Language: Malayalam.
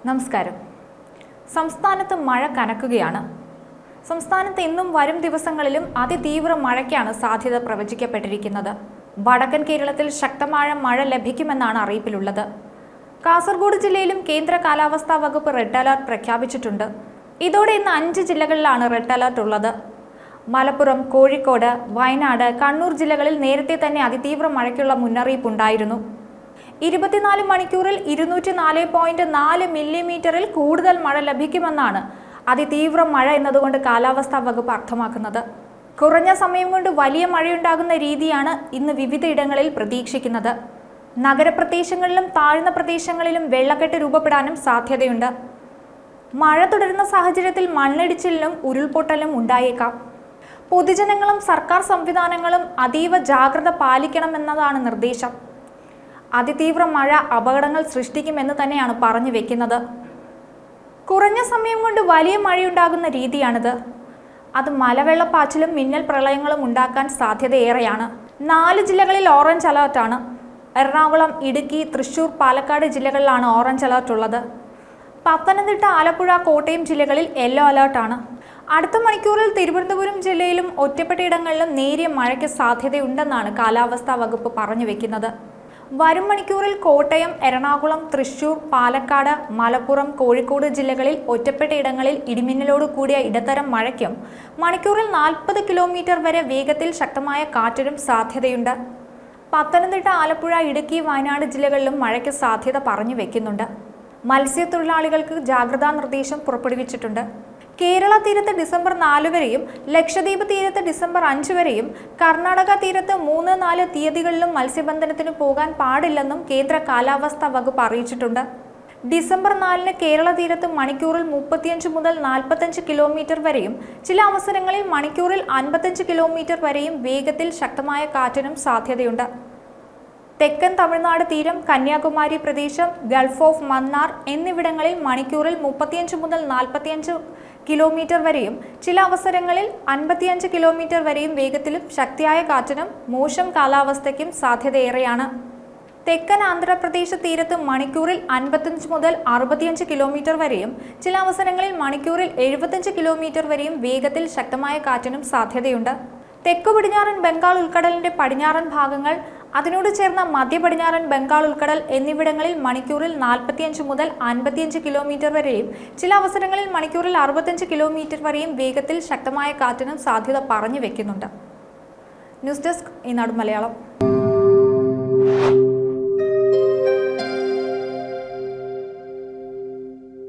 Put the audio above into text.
നമസ്കാരം. സംസ്ഥാനത്ത് മഴ കനക്കുകയാണ്. സംസ്ഥാനത്ത് ഇന്നും വരും ദിവസങ്ങളിലും അതിതീവ്ര മഴയ്ക്കാണ് സാധ്യത പ്രവചിക്കപ്പെട്ടിരിക്കുന്നത്. വടക്കൻ കേരളത്തിൽ ശക്തമായ മഴ ലഭിക്കുമെന്നാണ് അറിയിപ്പിലുള്ളത്. കാസർഗോഡ് ജില്ലയിലും കേന്ദ്ര കാലാവസ്ഥാ വകുപ്പ് റെഡ് അലർട്ട് പ്രഖ്യാപിച്ചിട്ടുണ്ട്. ഇതോടെ ഇന്ന് 5 ജില്ലകളിലാണ് റെഡ് അലർട്ട് ഉള്ളത്. മലപ്പുറം, കോഴിക്കോട്, വയനാട്, കണ്ണൂർ ജില്ലകളിൽ നേരത്തെ തന്നെ അതിതീവ്ര മഴയ്ക്കുള്ള മുന്നറിയിപ്പുണ്ടായിരുന്നു. 24 മണിക്കൂറിൽ 204.4 മില്ലിമീറ്ററിൽ കൂടുതൽ മഴ ലഭിക്കുമെന്നാണ് അതിതീവ്ര മഴ എന്നതുകൊണ്ട് കാലാവസ്ഥാ വകുപ്പ് അർത്ഥമാക്കുന്നത്. കുറഞ്ഞ സമയം കൊണ്ട് വലിയ മഴയുണ്ടാകുന്ന രീതിയാണ് ഇന്ന് വിവിധയിടങ്ങളിൽ പ്രതീക്ഷിക്കുന്നത്. നഗരപ്രദേശങ്ങളിലും താഴ്ന്ന പ്രദേശങ്ങളിലും വെള്ളക്കെട്ട് രൂപപ്പെടാനും സാധ്യതയുണ്ട്. മഴ തുടരുന്ന സാഹചര്യത്തിൽ മണ്ണിടിച്ചിലിനും ഉരുൾപൊട്ടലും ഉണ്ടായേക്കാം. പൊതുജനങ്ങളും സർക്കാർ സംവിധാനങ്ങളും അതീവ ജാഗ്രത പാലിക്കണമെന്നതാണ് നിർദ്ദേശം. അതിതീവ്ര മഴ അപകടങ്ങൾ സൃഷ്ടിക്കുമെന്ന് തന്നെയാണ് പറഞ്ഞു വെക്കുന്നത്. കുറഞ്ഞ സമയം കൊണ്ട് വലിയ മഴയുണ്ടാകുന്ന രീതിയാണിത്. അത് മലവെള്ളപ്പാച്ചിലും മിന്നൽ പ്രളയങ്ങളും ഉണ്ടാക്കാൻ സാധ്യതയേറെയാണ്. 4 ജില്ലകളിൽ ഓറഞ്ച് അലർട്ടാണ്. എറണാകുളം, ഇടുക്കി, തൃശൂർ, പാലക്കാട് ജില്ലകളിലാണ് ഓറഞ്ച് അലർട്ട് ഉള്ളത്. പത്തനംതിട്ട, ആലപ്പുഴ, കോട്ടയം ജില്ലകളിൽ യെല്ലോ അലർട്ടാണ്. അടുത്ത മണിക്കൂറിൽ തിരുവനന്തപുരം ജില്ലയിലും ഒറ്റപ്പെട്ടയിടങ്ങളിലും നേരിയ മഴയ്ക്ക് സാധ്യതയുണ്ടെന്നാണ് കാലാവസ്ഥാ വകുപ്പ് പറഞ്ഞു വെക്കുന്നത്. വരും മണിക്കൂറിൽ കോട്ടയം, എറണാകുളം, തൃശൂർ, പാലക്കാട്, മലപ്പുറം, കോഴിക്കോട് ജില്ലകളിൽ ഒറ്റപ്പെട്ടയിടങ്ങളിൽ ഇടിമിന്നലോട് കൂടിയ ഇടത്തരം മഴയ്ക്കും മണിക്കൂറിൽ 40 കിലോമീറ്റർ വരെ വേഗത്തിൽ ശക്തമായ കാറ്റിനും സാധ്യതയുണ്ട്. പത്തനംതിട്ട, ആലപ്പുഴ, ഇടുക്കി, വയനാട് ജില്ലകളിലും മഴയ്ക്ക് സാധ്യത പറഞ്ഞു വെക്കുന്നുണ്ട്. മത്സ്യത്തൊഴിലാളികൾക്ക് ജാഗ്രതാ നിർദ്ദേശം പുറപ്പെടുവിച്ചിട്ടുണ്ട്. കേരള തീരത്ത് ഡിസംബർ 4 വരെയും ലക്ഷദ്വീപ് തീരത്ത് ഡിസംബർ 5 വരെയും കർണാടക തീരത്ത് 3, 4 തീയതികളിലും മത്സ്യബന്ധനത്തിന് പോകാൻ പാടില്ലെന്നും കേന്ദ്ര കാലാവസ്ഥാ വകുപ്പ് അറിയിച്ചിട്ടുണ്ട്. ഡിസംബർ 4-ന് കേരള തീരത്ത് മണിക്കൂറിൽ 35 മുതൽ 45 കിലോമീറ്റർ വരെയും ചില അവസരങ്ങളിൽ മണിക്കൂറിൽ 55 കിലോമീറ്റർ വരെയും വേഗത്തിൽ ശക്തമായ കാറ്റിനും സാധ്യതയുണ്ട്. തെക്കൻ തമിഴ്നാട് തീരം, കന്യാകുമാരി പ്രദേശം, ഗൾഫ് ഓഫ് മന്നാർ എന്നിവിടങ്ങളിൽ മണിക്കൂറിൽ 35 മുതൽ 45 കിലോമീറ്റർ വരെയും ചില അവസരങ്ങളിൽ 55 കിലോമീറ്റർ വരെയും വേഗത്തിലും ശക്തിയായ കാറ്റിനും മോശം കാലാവസ്ഥയ്ക്കും സാധ്യതയേറെയാണ്. തെക്കൻ ആന്ധ്രാപ്രദേശ് തീരത്ത് മണിക്കൂറിൽ 55 മുതൽ 65 കിലോമീറ്റർ വരെയും ചില അവസരങ്ങളിൽ മണിക്കൂറിൽ 75 കിലോമീറ്റർ വരെയും വേഗത്തിൽ ശക്തമായ കാറ്റിനും സാധ്യതയുണ്ട്. തെക്കു പടിഞ്ഞാറൻ ബംഗാൾ ഉൾക്കടലിന്റെ പടിഞ്ഞാറൻ ഭാഗങ്ങൾ, അതിനോട് ചേർന്ന മധ്യ പടിഞ്ഞാറൻ ബംഗാൾ ഉൾക്കടൽ എന്നിവിടങ്ങളിൽ മണിക്കൂറിൽ 45 മുതൽ 55 കിലോമീറ്റർ വരെയും ചില അവസരങ്ങളിൽ മണിക്കൂറിൽ 65 കിലോമീറ്റർ വരെയും വേഗത്തിൽ ശക്തമായ കാറ്റിനും സാധ്യത പറഞ്ഞു വെക്കുന്നുണ്ട്. ന്യൂസ് ഡെസ്ക് ഈനാട് മലയാളം.